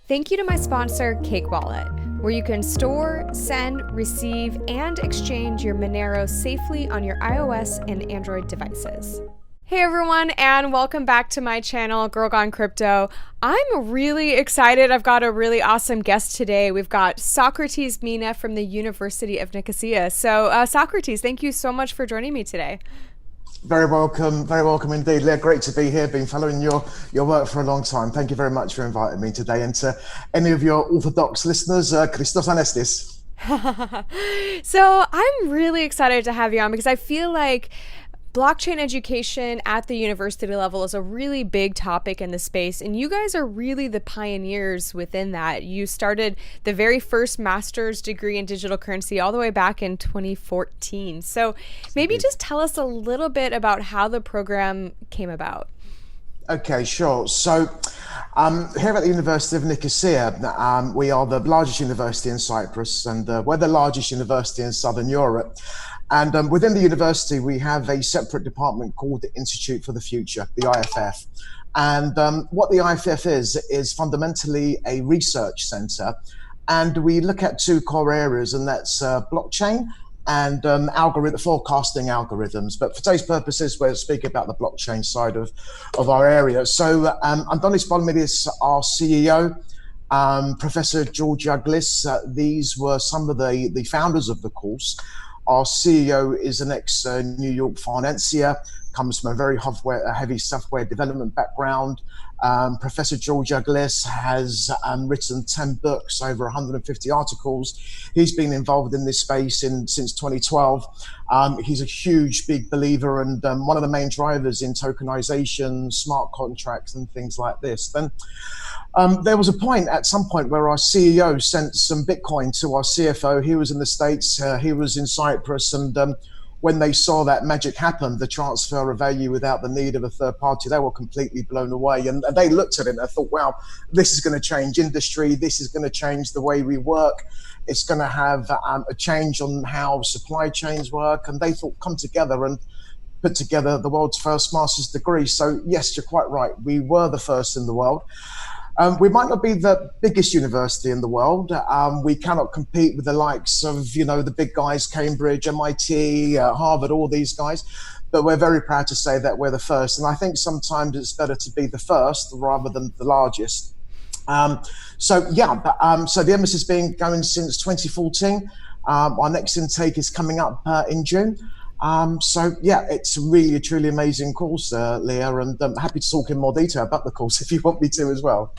Thank you to my sponsor, Cake Wallet, where you can store, send, receive, and exchange your Monero safely on your iOS and Android devices. Hey everyone, and welcome back to my channel, Girl Gone Crypto. I'm really excited. I've got a really awesome guest today. We've got Socrates Mina from the University of Nicosia. So Socrates, thank you so much for joining me today. Very welcome indeed, Leah. Great to be here. Been following your work for a long time. Thank you very much for inviting me today. And to any of your Orthodox listeners, Christos Anestis. So I'm really excited to have you on because I feel like blockchain education at the university level is a really big topic in the space, and you guys are really the pioneers within that. You started the very first master's degree in digital currency all the way back in 2014. So maybe just tell us a little bit about how the program came about. Okay, sure. So here at the University of Nicosia, we are the largest university in Cyprus, and we're the largest university in Southern Europe. And within the university, we have a separate department called the Institute for the Future, the IFF. And what the IFF is fundamentally a research center. And we look at two core areas, and that's blockchain and forecasting algorithms. But for today's purposes, we're speaking about the blockchain side of our area. So Andreas Antonopoulos, our CEO, Professor George Uglis, these were some of the founders of the course. Our CEO is an ex-New York financier, comes from a very heavy software development background. Professor George Uglis has written 10 books, over 150 articles. He's been involved in this space since 2012. He's a huge, big believer and one of the main drivers in tokenization, smart contracts, and things like this. Then there was a point at some point where our CEO sent some Bitcoin to our CFO. He was in the States, he was in Cyprus, and when they saw that magic happen, the transfer of value without the need of a third party, they were completely blown away. And they looked at it and they thought, wow, this is going to change industry. This is going to change the way we work. It's going to have a change on how supply chains work. And they thought, come together and put together the world's first master's degree. So yes, you're quite right. We were the first in the world. We might not be the biggest university in the world. We cannot compete with the likes of, the big guys, Cambridge, MIT, Harvard, all these guys. But we're very proud to say that we're the first. And I think sometimes it's better to be the first rather than the largest. So the MS has been going since 2014. Our next intake is coming up in June. It's really a truly amazing course, Leah, and I'm happy to talk in more detail about the course if you want me to as well.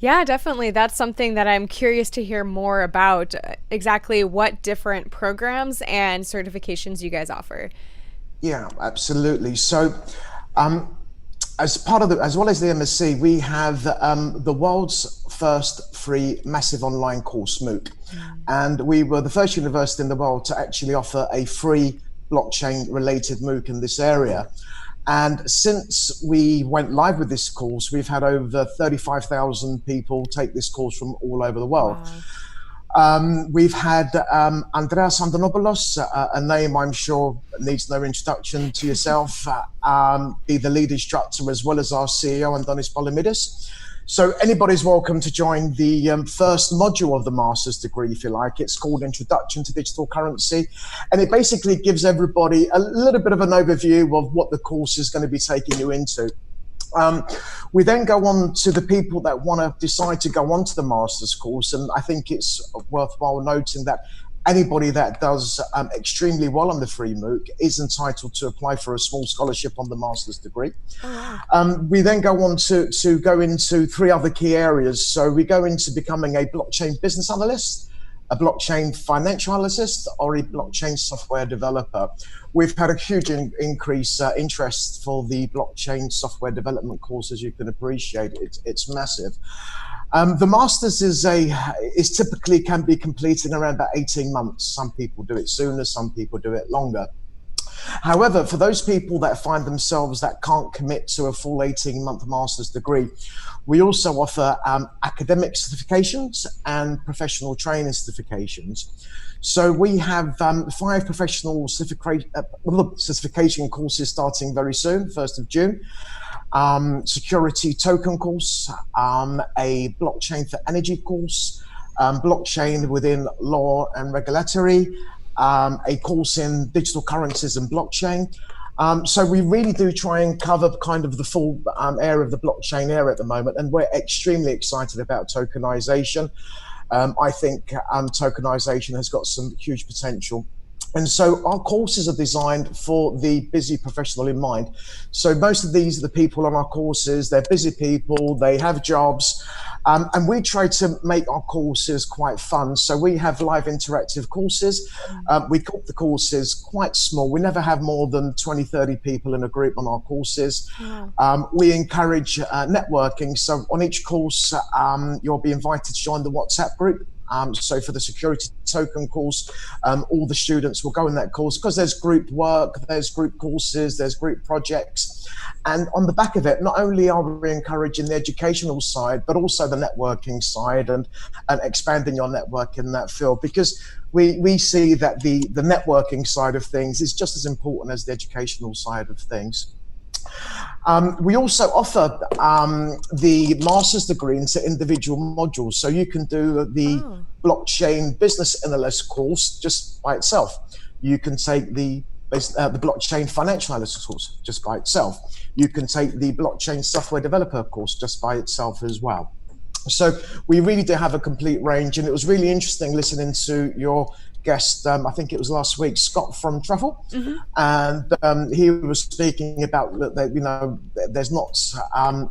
Yeah, definitely. That's something that I'm curious to hear more about, exactly what different programs and certifications you guys offer. Yeah, absolutely. So as well as the MSc, we have the world's first free massive online course, MOOC. And we were the first university in the world to actually offer a free blockchain related MOOC in this area. And since we went live with this course, we've had over 35,000 people take this course from all over the world. Wow. We've had Andreas Antonopoulos, a name I'm sure needs no introduction to yourself, be the lead instructor, as well as our CEO, Andreas Antonopoulos. So anybody's welcome to join the first module of the master's degree, if you like. It's called Introduction to Digital Currency. And it basically gives everybody a little bit of an overview of what the course is going to be taking you into. We then go on to the people that want to decide to go on to the master's course. And I think it's worthwhile noting that anybody that does extremely well on the free MOOC is entitled to apply for a small scholarship on the master's degree. We then go on to go into three other key areas. So we go into becoming a blockchain business analyst, a blockchain financial analyst, or a blockchain software developer. We've had a huge interest for the blockchain software development course, as you can appreciate. It's massive. The master's is typically can be completed in around about 18 months. Some people do it sooner, some people do it longer. However, for those people that find themselves that can't commit to a full 18-month master's degree, we also offer academic certifications and professional training certifications. So we have 5 professional certification courses starting very soon, 1st of June. security token course, a blockchain for energy course, blockchain within law and regulatory, a course in digital currencies and blockchain. So we really do try and cover kind of the full area of the blockchain area at the moment, and we're extremely excited about tokenization. I think tokenization has got some huge potential. And so our courses are designed for the busy professional in mind. So most of these are the people on our courses, they're busy people, they have jobs, and we try to make our courses quite fun. So we have live interactive courses. We keep the courses quite small. We never have more than 20, 30 people in a group on our courses. Wow. We encourage networking. So on each course, you'll be invited to join the WhatsApp group. So for the security token course, all the students will go in that course because there's group work, there's group courses, there's group projects. And on the back of it, not only are we encouraging the educational side, but also the networking side and expanding your network in that field, because we see that the networking side of things is just as important as the educational side of things. We also offer the master's degree into individual modules. So you can do the blockchain business analyst course just by itself. You can take the blockchain financial analysis course just by itself. You can take the blockchain software developer course just by itself as well. So we really do have a complete range, and it was really interesting listening to your guest, I think it was last week, Scott from Truffle, and he was speaking about that, you know, there's not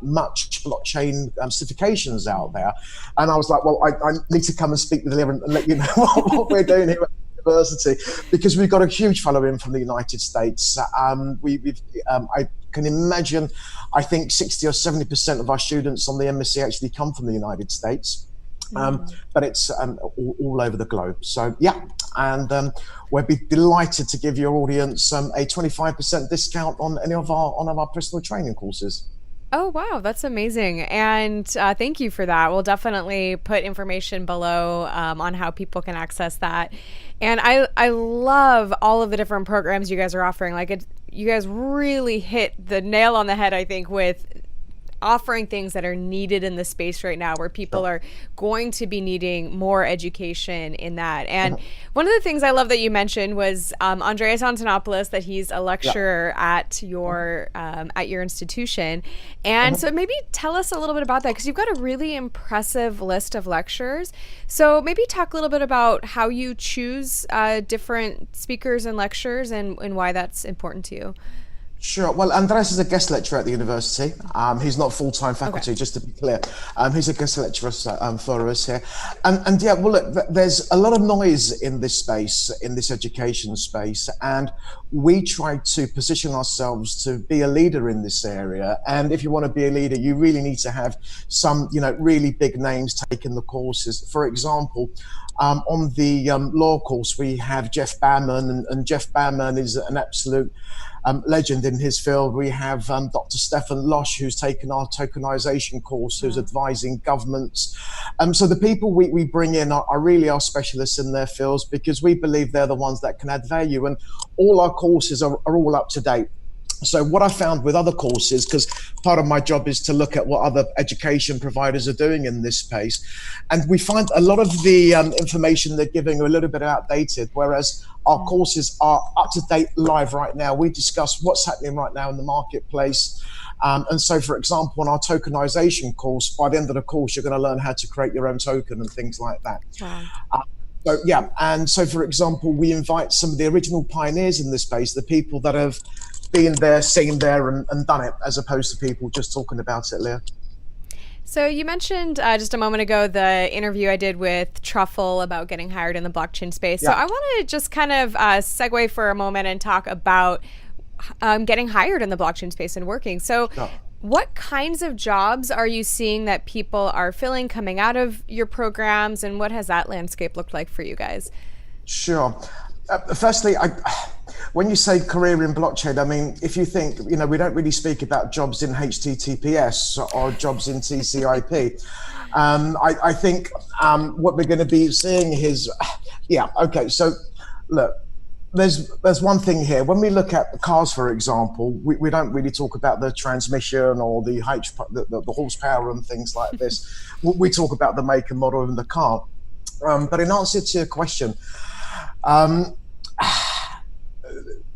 much blockchain certifications out there, and I was like, well, I need to come and speak with Leah and let you know what we're doing here at the university, because we've got a huge following from the United States. I can imagine, I think 60 or 70% of our students on the MSc actually come from the United States. But it's all over the globe. So yeah, and we'll be delighted to give your audience a 25% discount on any of our personal training courses. Oh, wow. That's amazing. And thank you for that. We'll definitely put information below on how people can access that. And I love all of the different programs you guys are offering. Like, you guys really hit the nail on the head, I think, with offering things that are needed in the space right now, where people are going to be needing more education in that. And one of the things I love that you mentioned was Andreas Antonopoulos, that he's a lecturer at your institution. And so maybe tell us a little bit about that, because you've got a really impressive list of lectures. So maybe talk a little bit about how you choose different speakers and lectures and why that's important to you. Sure. Well, Andreas is a guest lecturer at the university. He's not full-time faculty, just to be clear. He's a guest lecturer for us here. And yeah, well, look, there's a lot of noise in this space, in this education space, and we try to position ourselves to be a leader in this area. And if you want to be a leader, you really need to have some, you know, really big names taking the courses. For example, on the law course, we have Jeff Bauman, and Jeff Bauman is an absolute legend in his field. We have Dr. Stefan Losch, who's taken our tokenization course, who's advising governments. So the people we bring in are really our specialists in their fields, because we believe they're the ones that can add value, and all our courses are all up to date. So what I found with other courses, because part of my job is to look at what other education providers are doing in this space, and we find a lot of the information they're giving are a little bit outdated, whereas our courses are up to date, live right now. We discuss what's happening right now in the marketplace. And so, for example, on our tokenization course, by the end of the course, you're going to learn how to create your own token and things like that. Wow. So yeah, and so, for example, we invite some of the original pioneers in this space, the people that have been there, seen there, and done it, as opposed to people just talking about it, Leah. So you mentioned just a moment ago the interview I did with Truffle about getting hired in the blockchain space. Yeah. So I want to just kind of segue for a moment and talk about getting hired in the blockchain space and working. So what kinds of jobs are you seeing that people are filling coming out of your programs, and what has that landscape looked like for you guys? Sure. Firstly, when you say career in blockchain, I mean, if you think, you know, we don't really speak about jobs in HTTPS or jobs in TCP. I think what we're going to be seeing is, so look, there's one thing here. When we look at the cars, for example, we don't really talk about the transmission or the the horsepower and things like this. We talk about the make and model and the car. But in answer to your question, um,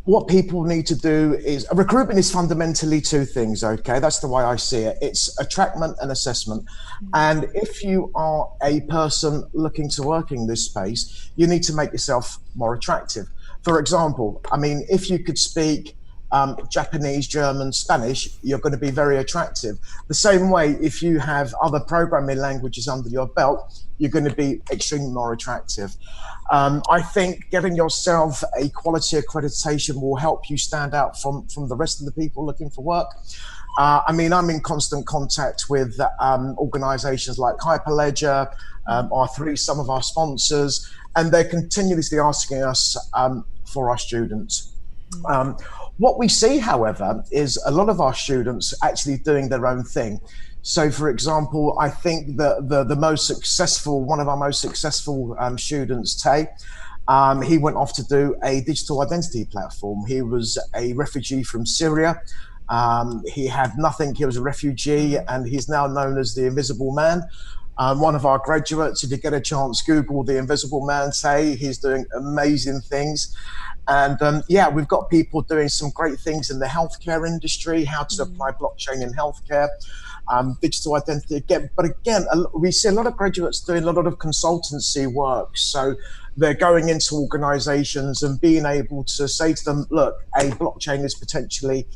what people need to do is recruitment is fundamentally two things. Okay, that's the way I see it. It's attractment and assessment. And if you are a person looking to work in this space, you need to make yourself more attractive. For example, I mean, if you could speak Japanese, German, Spanish, you're going to be very attractive. The same way, if you have other programming languages under your belt, you're going to be extremely more attractive. I think getting yourself a quality accreditation will help you stand out from the rest of the people looking for work. I mean, I'm in constant contact with organizations like Hyperledger, R3, some of our sponsors, and they're continuously asking us for our students. What we see, however, is a lot of our students actually doing their own thing. So, for example, I think that the most successful, one of our most successful students, Tay, he went off to do a digital identity platform. He was a refugee from Syria. He had nothing. He was a refugee, and he's now known as the Invisible Man. One of our graduates, if you get a chance, Google the Invisible Man, Tay. He's doing amazing things. And yeah, we've got people doing some great things in the healthcare industry, how to apply blockchain in healthcare, digital identity again. But again, we see a lot of graduates doing a lot of consultancy work. So they're going into organizations and being able to say to them, look, a blockchain is potentially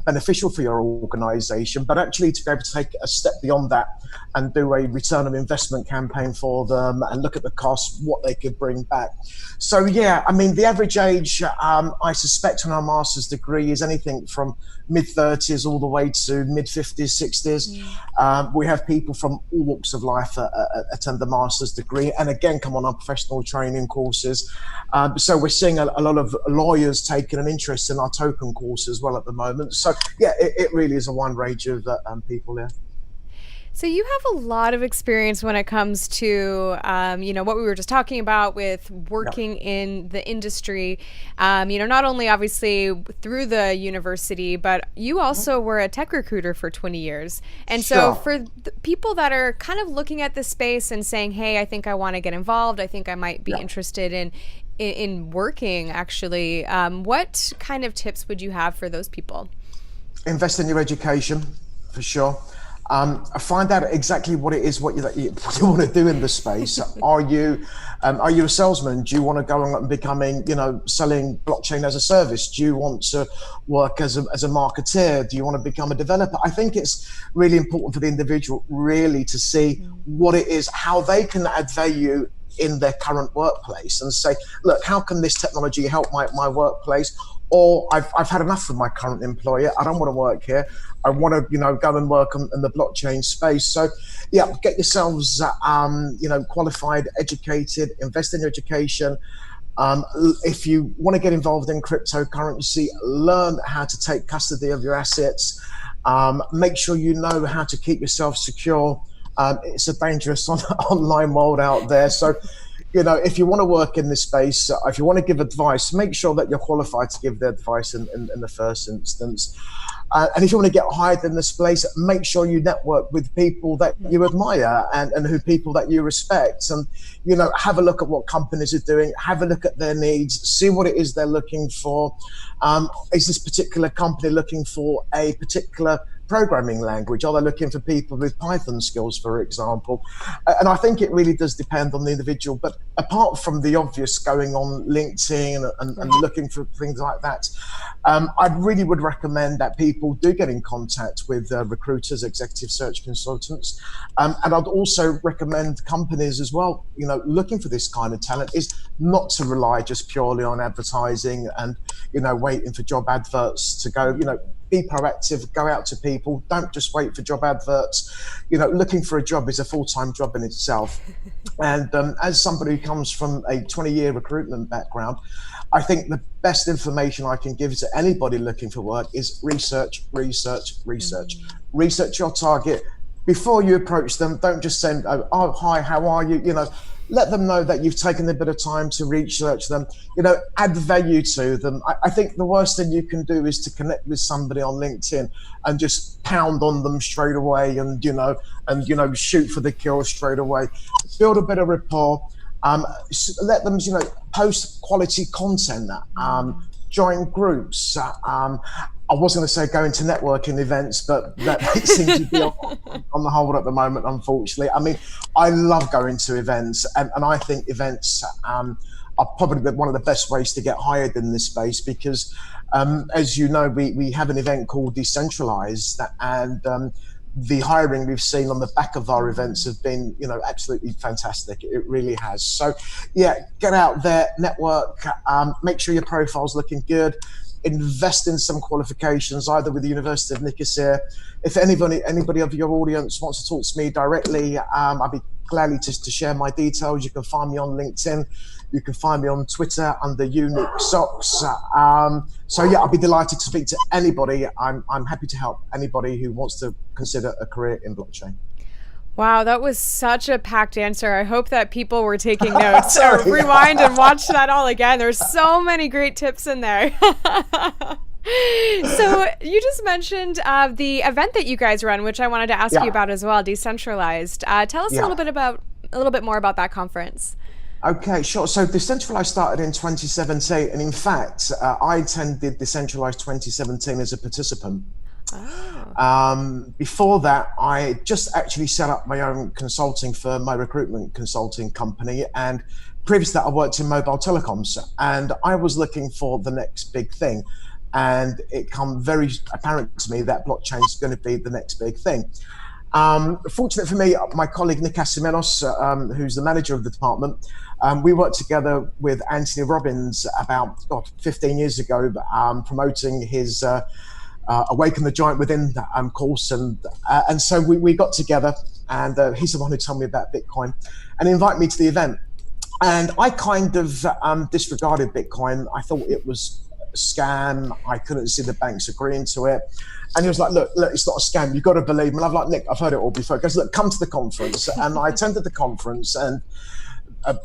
beneficial for your organization, but actually to be able to take a step beyond that and do a return on investment campaign for them and look at the cost, what they could bring back. So yeah, I mean, the average age, I suspect on our master's degree is anything from mid-30s all the way to mid-50s, 60s. We have people from all walks of life attend the master's degree and again come on our professional training courses. So we're seeing a lot of lawyers taking an interest in our token course as well at the moment. So yeah, it really is a wide range of people here. So you have a lot of experience when it comes to, what we were just talking about with working in the industry, not only obviously through the university, but you also were a tech recruiter for 20 years. And so for the people that are kind of looking at this space and saying, hey, I think I want to get involved, I think I might be interested in working actually, what kind of tips would you have for those people? Invest in your education, for sure. Find out exactly what it is, what you want to do in the space. Are you a salesman? Do you want to go on and becoming, selling blockchain as a service? Do you want to work as a marketeer? Do you want to become a developer? I think it's really important for the individual really to see what it is, how they can add value in their current workplace and say, look, how can this technology help my workplace? Or I've had enough of my current employer. I don't want to work here. I want to, go and work in the blockchain space. So, yeah, get yourselves, qualified, educated, invest in your education. If you want to get involved in cryptocurrency, learn how to take custody of your assets. Make sure you know how to keep yourself secure. It's a dangerous online world out there. So, if you want to work in this space, if you want to give advice, make sure that you're qualified to give the advice in the first instance. And if you want to get hired in this place, make sure you network with people that you admire and who people that you respect. And, have a look at what companies are doing, have a look at their needs, see what it is they're looking for. Is this particular company looking for a particular programming language? Are they looking for people with Python skills, for example? And I think it really does depend on the individual. But apart from the obvious going on LinkedIn and looking for things like that, I really would recommend that people do get in contact with recruiters, executive search consultants. And I'd also recommend companies as well, looking for this kind of talent is not to rely just purely on advertising and, waiting for job adverts to go, be proactive, go out to people, don't just wait for job adverts. Looking for a job is a full-time job in itself. And as somebody who comes from a 20-year recruitment background, I think the best information I can give to anybody looking for work is research. Research your target, before you approach them, don't just send, oh, hi, how are you? Let them know that you've taken a bit of time to research them, add value to them. I think the worst thing you can do is to connect with somebody on LinkedIn and just pound on them straight away and shoot for the kill straight away. Build a bit of rapport. Let them, post quality content, join groups. I was going to say going to networking events, but that seems to be on the hold at the moment, unfortunately. I mean, I love going to events, and I think events are probably one of the best ways to get hired in this space because, as you know, we have an event called Decentralized, and the hiring we've seen on the back of our events have been, absolutely fantastic. It really has. So, yeah, get out there, network, make sure your profile's looking good. Invest in some qualifications, either with the University of Nicosia. If anybody of your audience wants to talk to me directly, I'd be gladly to share my details. You can find me on LinkedIn. You can find me on Twitter under Unique Socks. So yeah, I'll be delighted to speak to anybody. I'm happy to help anybody who wants to consider a career in blockchain. Wow, that was such a packed answer. I hope that people were taking notes or rewind and watch that all again. There's so many great tips in there. So you just mentioned the event that you guys run, which I wanted to ask you about as well, Decentralized. Tell us a little bit more about that conference. Okay, sure. So Decentralized started in 2017, and in fact, I attended Decentralized 2017 as a participant. Before that, I just actually set up my own consulting firm, my recruitment consulting company, and previous to that, I worked in mobile telecoms, and I was looking for the next big thing, and it became very apparent to me that blockchain is going to be the next big thing. Fortunate for me, my colleague Nick Asimenos, who's the manager of the department, we worked together with Anthony Robbins about 15 years ago, promoting his Awaken the Giant Within course, and so we got together, and he's the one who told me about Bitcoin and invited me to the event. And I kind of disregarded Bitcoin. I thought it was a scam. I couldn't see the banks agreeing to it. And he was like, look, it's not a scam. You've got to believe me. And I'm like, Nick, I've heard it all before. He goes, look, come to the conference. And I attended the conference, and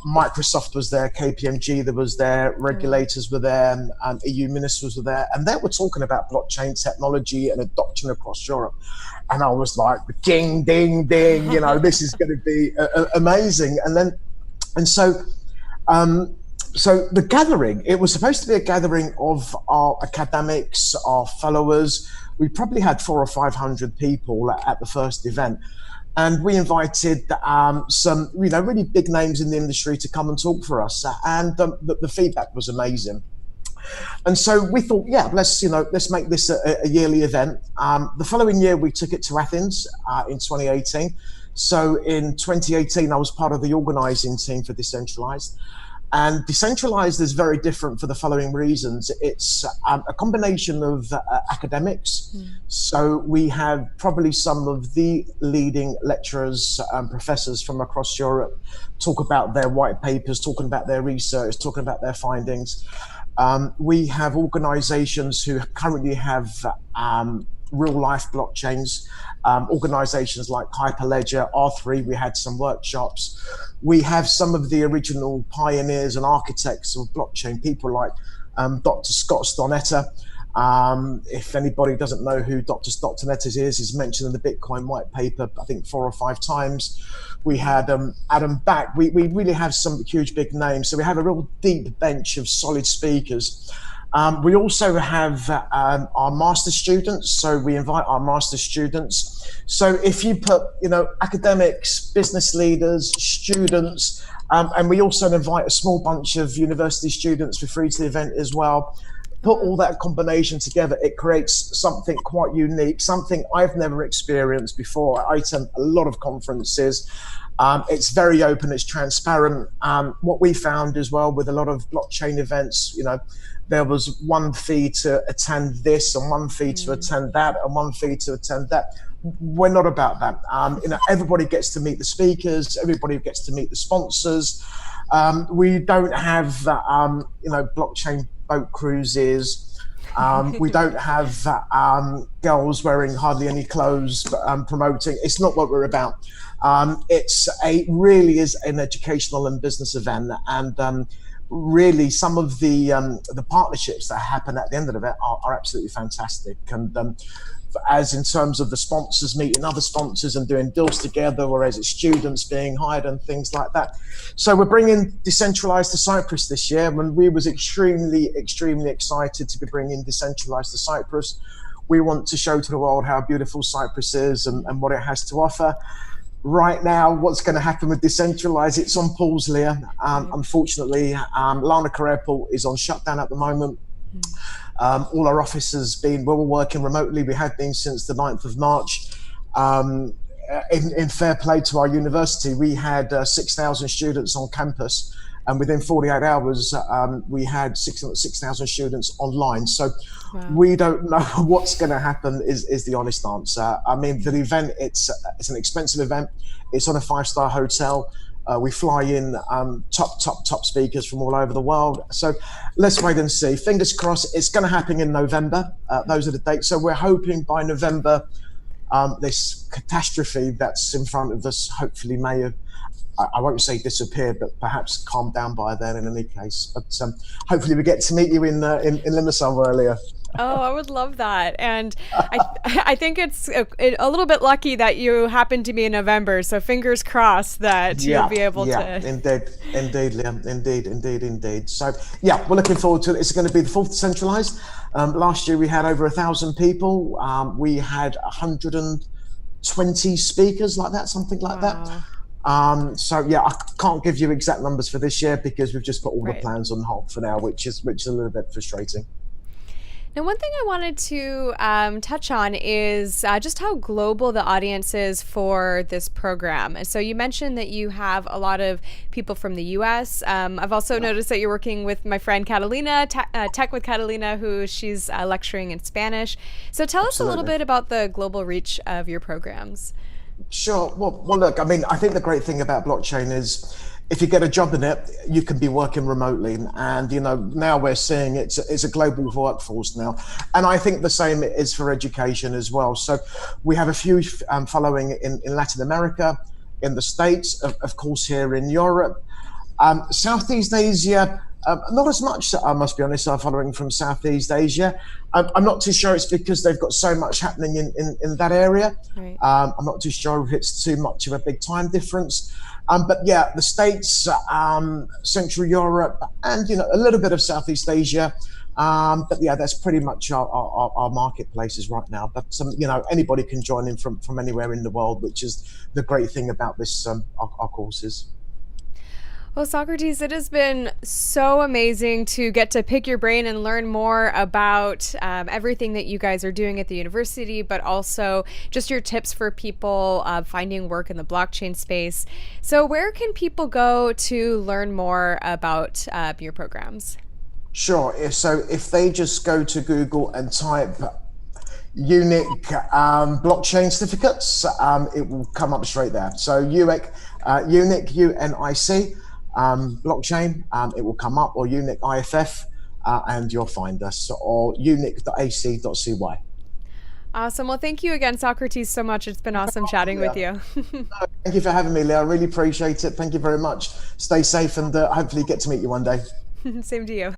Microsoft was there, KPMG was there, regulators were there, EU ministers were there, and they were talking about blockchain technology and adoption across Europe. And I was like, ding, ding, ding, this is going to be amazing. So the gathering, it was supposed to be a gathering of our academics, our followers. We probably had 400 or 500 people at the first event. And we invited some, really big names in the industry to come and talk for us. And the feedback was amazing. And so we thought, let's make this a yearly event. The following year, we took it to Athens in 2018. So in 2018, I was part of the organizing team for Decentralized. And Decentralized is very different for the following reasons. It's a combination of academics. So we have probably some of the leading lecturers and professors from across Europe talk about their white papers, talking about their research, talking about their findings. We have organizations who currently have real life blockchains, organizations like Hyperledger, R3, we had some workshops. We have some of the original pioneers and architects of blockchain, people like Dr. Scott Stornetta. If anybody doesn't know who Dr. Stornetta is, he's mentioned in the Bitcoin white paper, I think 4 or 5 times. We had Adam Back. We really have some huge big names. So we have a real deep bench of solid speakers. We also have our master students, so we invite our master students. So if you put, academics, business leaders, students, and we also invite a small bunch of university students for free to the event as well. Put all that combination together, it creates something quite unique, something I've never experienced before. I attend a lot of conferences. It's very open, it's transparent. What we found as well with a lot of blockchain events, there was one fee to attend this and one fee to attend that and one fee to attend that. We're not about that. Everybody gets to meet the speakers, everybody gets to meet the sponsors. We don't have, blockchain boat cruises. We don't have girls wearing hardly any clothes promoting. It's not what we're about. Really is an educational and business event, and really some of the partnerships that happen at the end of it are absolutely fantastic. And as in terms of the sponsors meeting other sponsors and doing deals together, whereas it's students being hired and things like that. So we're bringing Decentralized to Cyprus this year, and we was extremely excited to be bringing Decentralized to Cyprus. We want to show to the world how beautiful Cyprus is and what it has to offer. Right now, what's going to happen with Decentralized, it's on pause, Leah. Unfortunately, Larnaca Airport is on shutdown at the moment. All our offices we're all working remotely. We have been since the 9th of March. In fair play to our university, we had 6,000 students on campus, and within 48 hours, we had 6,000 students online. So we don't know what's going to happen is the honest answer. I mean, the event, it's an expensive event. It's on a 5-star hotel. We fly in top speakers from all over the world. So let's wait and see. Fingers crossed. It's going to happen in November. Those are the dates. So we're hoping by November, this catastrophe that's in front of us hopefully may have, I won't say disappeared, but perhaps calmed down by then in any case. But hopefully we get to meet you in Limassol earlier. Oh, I would love that. And I think it's a little bit lucky that you happen to be in November. So fingers crossed that you'll be able to. Yeah, indeed, Liam. Indeed. So yeah, we're looking forward to it. It's going to be the 4th Decentralized. Last year we had over 1,000 people. We had 120 speakers like that, something like that. So yeah, I can't give you exact numbers for this year because we've just put all the plans on hold for now, which is a little bit frustrating. Now, one thing I wanted to touch on is just how global the audience is for this program. And so you mentioned that you have a lot of people from the U.S. I've also noticed that you're working with my friend Catalina, Tech with Catalina, who she's lecturing in Spanish. So tell us a little bit about the global reach of your programs. Sure. Well, look, I mean, I think the great thing about blockchain is if you get a job in it, you can be working remotely. And, now we're seeing it's a global workforce now. And I think the same is for education as well. So we have a few following in Latin America, in the States, of course, here in Europe. Southeast Asia, not as much, I must be honest, are following from Southeast Asia. I'm not too sure it's because they've got so much happening in that area. Right. I'm not too sure if it's too much of a big time difference. But yeah, the States, Central Europe, and a little bit of Southeast Asia. But yeah, that's pretty much our marketplaces right now. But anybody can join in from anywhere in the world, which is the great thing about this our courses. Well, Socrates, it has been so amazing to get to pick your brain and learn more about everything that you guys are doing at the university, but also just your tips for people finding work in the blockchain space. So where can people go to learn more about your programs? Sure. So if they just go to Google and type unique blockchain certificates, it will come up straight there. So unique, UNIC, blockchain, it will come up, or unique IFF, and you'll find us, or unique.ac.cy. Awesome. Well, thank you again, Socrates, so much. It's been awesome chatting with you. Thank you for having me, Leah. I really appreciate it. Thank you very much. Stay safe and hopefully get to meet you one day. Same to you.